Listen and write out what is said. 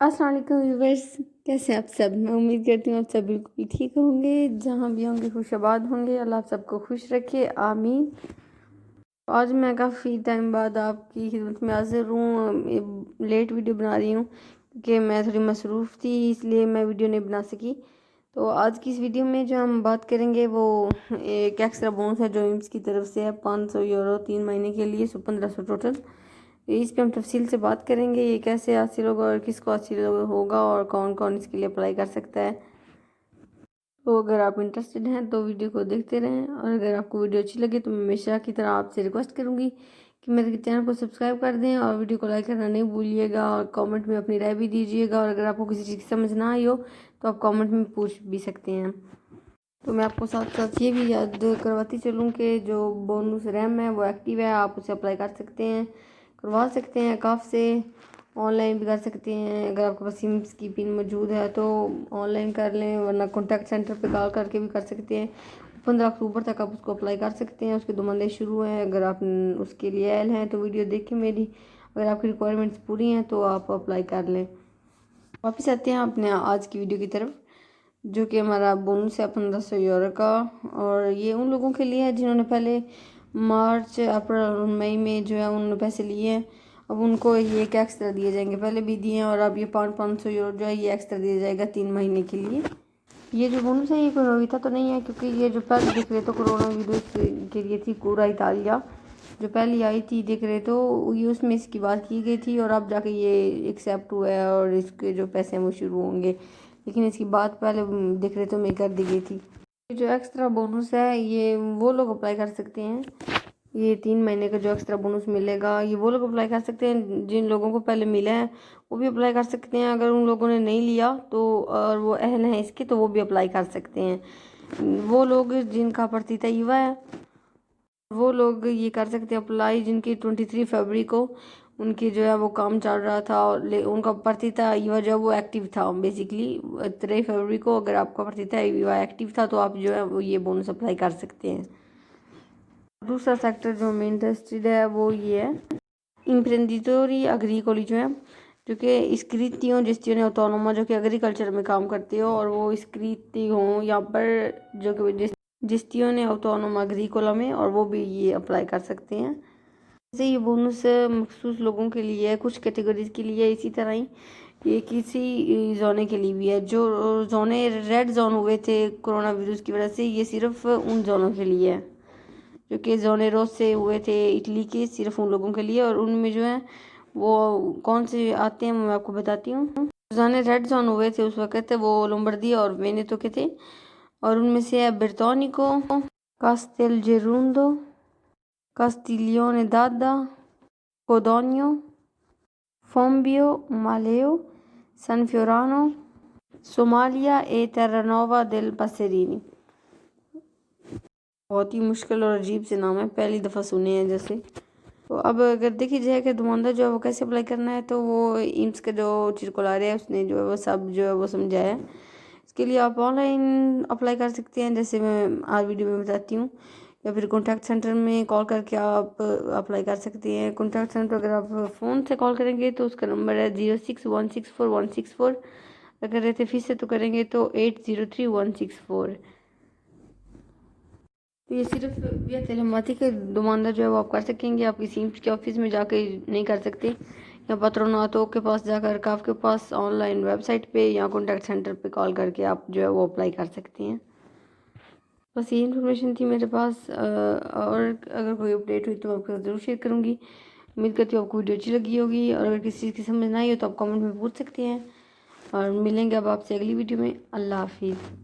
अस्सलाम वालेकुम व्यूवर्स, कैसे हैं आप सब। मैं उम्मीद करती हूँ आप सब बिल्कुल ठीक होंगे, जहाँ भी होंगे खुशाबाद होंगे। अल्लाह आप सबको खुश रखे, आमीन। आज मैं काफ़ी टाइम बाद आपकी खिदमत में हाजिर हूँ। लेट वीडियो बना रही हूँ क्योंकि मैं थोड़ी मसरूफ़ थी, इसलिए मैं वीडियो नहीं बना सकी। तो आज की इस वीडियो में जो हम बात करेंगे वो एक एक्स्ट्रा बोनस है जो एम्स की तरफ से है, 500 यूरो 3 महीने के लिए, 1500 टोटल। इस पे हम तफसील से बात करेंगे, ये कैसे हासिल होगा और किसको हासिल होगा और कौन कौन इसके लिए अप्लाई कर सकता है। तो अगर आप इंटरेस्टेड हैं तो वीडियो को देखते रहें, और अगर आपको वीडियो अच्छी लगे तो मैं हमेशा की तरह आपसे रिक्वेस्ट करूंगी कि मेरे चैनल को सब्सक्राइब कर दें और वीडियो को लाइक करना नहीं भूलिएगा, और कमेंट में अपनी राय भी दीजिएगा। और अगर आपको किसी चीज़ की समझ ना आई हो तो आप कमेंट में पूछ भी सकते हैं। तो मैं आपको साथ साथ ये भी याद करवाती चलूँ कि जो बोनस रैम है वो एक्टिव है, आप उसे अप्लाई कर सकते हैं, करवा सकते हैं काफ से, ऑनलाइन भी कर सकते हैं। अगर आपके पास सिम्स की पिन मौजूद है तो ऑनलाइन कर लें, वरना कॉन्टैक्ट सेंटर पे कॉल करके भी कर सकते हैं। 15 अक्टूबर तक आप उसको अप्लाई कर सकते हैं, उसके 2 मंथली शुरू हैं। अगर आप उसके लिए आयल हैं तो वीडियो देखें मेरी, अगर आपकी रिक्वायरमेंट्स पूरी हैं तो आप अप्लाई कर लें। वापस आते हैं अपने आज की वीडियो की तरफ, जो कि हमारा बोनस है 1500 यूरो का। और ये उन लोगों के लिए है जिन्होंने पहले मार्च अप्रैल और मई में जो है उन्होंने पैसे लिए हैं। अब उनको ये एक एक्स्ट्रा दिए जाएंगे, पहले भी दिए हैं, और अब ये 500 यूरो जो है ये एक्स्ट्रा दिया जाएगा 3 महीने के लिए। ये जो बोनस है ये कोई नवीता तो नहीं है, क्योंकि ये जो पहले दिख रहे तो कोरोना वायरस के लिए थी, पूरा इतालिया जो पहले आई थी दिख रहे तो ये उसमें इसकी बात की गई थी, और अब जाके ये एक्सेप्ट हुआ है और इसके जो पैसे हैं वो शुरू होंगे, लेकिन इसकी बात पहले दिख रहे तो मैं कर दी गई थी। जो एक्स्ट्रा बोनस है ये वो लोग अप्लाई कर सकते हैं, ये 3 महीने का जो एक्स्ट्रा बोनस मिलेगा ये वो लोग अप्लाई कर सकते हैं जिन लोगों को पहले मिला है, वो भी अप्लाई कर सकते हैं। अगर उन लोगों ने नहीं लिया तो और वो अहल हैं इसके तो वो भी अप्लाई कर सकते हैं। वो लोग जिनका प्रतिता युवा है वो लोग ये कर सकते हैं अप्लाई, जिनकी 23 फरवरी को उनकी जो है वो काम चल रहा था और उनका प्रतिता युवा जो है वो एक्टिव था। बेसिकली 3 फरवरी को अगर आपका प्रतिता युवा एक्टिव था तो आप जो है वो ये बोनस अप्लाई कर सकते हैं। दूसरा सेक्टर जो मैं इंटरेस्टेड है वो ये है इम्प्रेंडिटोरी अग्रिकोली, जो है जो कि इस्क्रितियों जिस्तियों ऑटोनोमा, जो कि एग्रीकल्चर में काम करते हो, और वो इस्क्रिति हों यहाँ पर जो कि जिस्तियों ने ऑटोनोमा अग्रिकोला में, और वो भी ये अप्लाई कर सकते हैं। जैसे ये बोनस मखसूस लोगों के लिए है, कुछ कैटेगरीज के लिए, इसी तरह ही ये किसी जोने के लिए भी है। जो जोने रेड जोन हुए थे कोरोना वायरस की वजह से, ये सिर्फ उन जोनों के लिए है जो कि जोने रोज से हुए थे इटली के, सिर्फ उन लोगों के लिए। और उनमें जो है वो कौन से आते हैं मैं आपको बताती हूँ। जोने रेड जोन हुए थे उस वक्त वो लोम्बर्दी और वेनेतो के थे, और उनमें से है बेर्तोनिको, कास्टेलजेरुंदो, कास्टिलियोने दादा, कोडोनियो, फोम्बियो, मालेओ, सान फियोरानो, सोमालिया ए टेरानोवा देल पासेरीनी। बहुत ही मुश्किल और अजीब से नाम है, पहली दफ़ा सुने हैं जैसे। तो अब अगर देखी जाए कि दुमानदा जो है वो कैसे अप्लाई करना है, तो वो एम्स का जो चिरकुलार है उसने जो है वो सब जो है वो समझाया है। इसके लिए आप ऑनलाइन अप्लाई कर सकते हैं, जैसे मैं आज वीडियो में बताती हूँ, या फिर कॉन्टैक्ट सेंटर में कॉल करके आप अप्लाई कर सकते हैं। कॉन्टैक्ट सेंटर अगर आप फ़ोन से कॉल करेंगे तो उसका नंबर है 06164164, अगर रहते फीस से तो करेंगे तो 803164। तो ये सिर्फ या तेलमाती के दुमानदार जो है वो आप कर सकेंगे, आप किसी के ऑफिस में जाके नहीं कर सकते, या पत्रोनातों के पास जाकर काफ के पास ऑनलाइन वेबसाइट पे या कॉन्टैक्ट सेंटर पे कॉल करके आप जो है वो अप्लाई कर सकते हैं। बस ये इन्फॉर्मेशन थी मेरे पास, और अगर कोई अपडेट हुई तो मैं आपके साथ ज़रूर शेयर करूँगी। उम्मीद करती हूँ आपको वीडियो अच्छी लगी होगी, और अगर किसी चीज़ की समझ ना आई हो तो आप कमेंट में पूछ सकते हैं, और मिलेंगे अब आपसे अगली वीडियो में। अल्लाह हाफिज़।